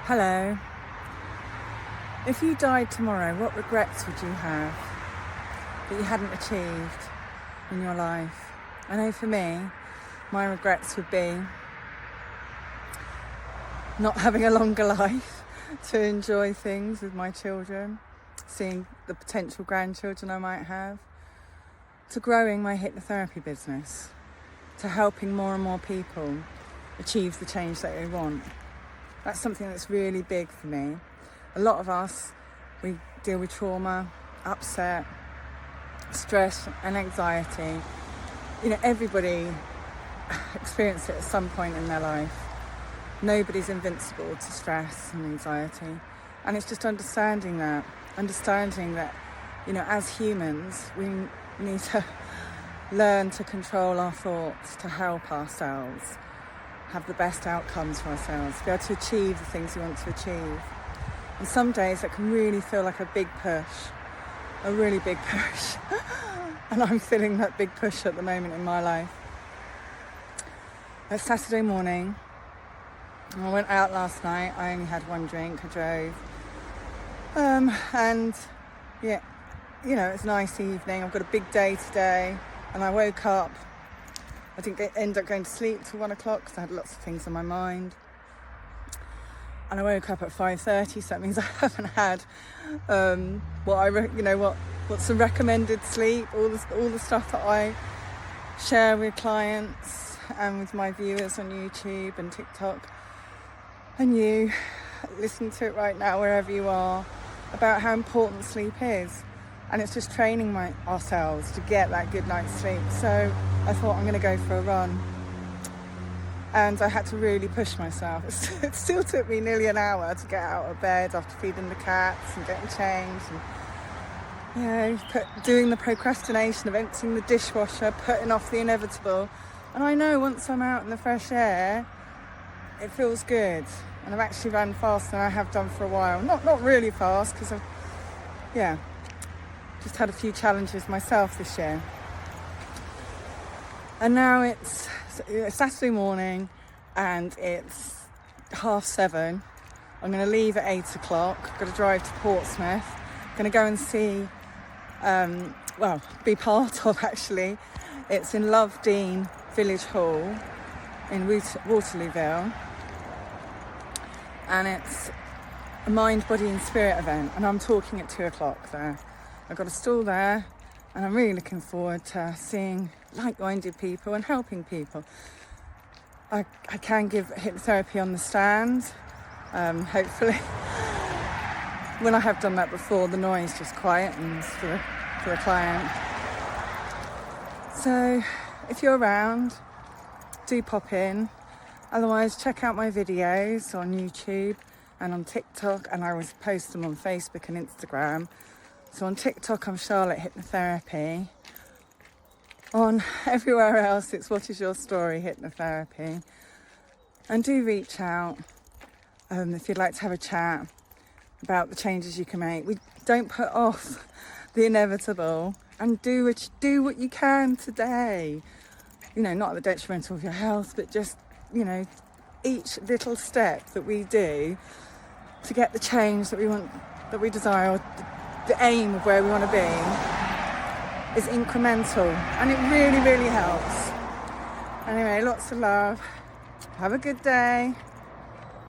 Hello. If you died tomorrow, what regrets would you have that you hadn't achieved in your life? I know for me, my regrets would be not having a longer life to enjoy things with my children, seeing the potential grandchildren I might have, to growing my hypnotherapy business, to helping more and more people achieve the change that they want. That's something that's really big for me. A lot of us, we deal with trauma, upset, stress and anxiety. You know, everybody experiences it at some point in their life. Nobody's invincible to stress and anxiety. And it's just understanding that, you know, as humans, we need to learn to control our thoughts, to help ourselves have the best outcomes for ourselves, be able to achieve the things we want to achieve. And some days that can really feel like a big push, a really big push. And I'm feeling that big push at the moment in my life. It's Saturday morning. I went out last night. I only had one drink. I drove. And yeah, you know, it's a nice evening. I've got a big day today. And I woke up. I didn't end up going to sleep till 1 o'clock because I had lots of things on my mind. And I woke up at 5:30, so that means I haven't had what's the recommended sleep, all the stuff that I share with clients and with my viewers on YouTube and TikTok. And you listen to it right now wherever you are about how important sleep is. And it's just training ourselves to get that good night's sleep. So I thought I'm going to go for a run. And I had to really push myself. It still took me nearly an hour to get out of bed after feeding the cats and getting changed. And, you know, doing the procrastination of emptying the dishwasher, putting off the inevitable. And I know once I'm out in the fresh air, it feels good. And I've actually run faster than I have done for a while. Not really fast, because I've, just had a few challenges myself this year. And now it's Saturday morning and it's 7:30. I'm going to leave at 8 o'clock. I've got to drive to Portsmouth. I'm going to go and see, be part of actually. It's in Lovedene Village Hall in Waterlooville. And it's a mind, body and spirit event. And I'm talking at 2 o'clock there. I've got a stall there. And I'm really looking forward to seeing like-minded people and helping people. I can give hypnotherapy on the stand, hopefully. When I have done that before, the noise just quietens for the client. So if you're around, do pop in. Otherwise, check out my videos on YouTube and on TikTok, and I always post them on Facebook and Instagram. So on TikTok, I'm Charlotte Hypnotherapy. On everywhere else, it's What Is Your Story Hypnotherapy. And do reach out if you'd like to have a chat about the changes you can make. We don't put off the inevitable, and do what you can today. You know, not at the detriment of your health, but just, you know, each little step that we do to get the change that we want, that we desire, or the aim of where we want to be, is incremental, and it really, really helps. Anyway, lots of love. Have a good day.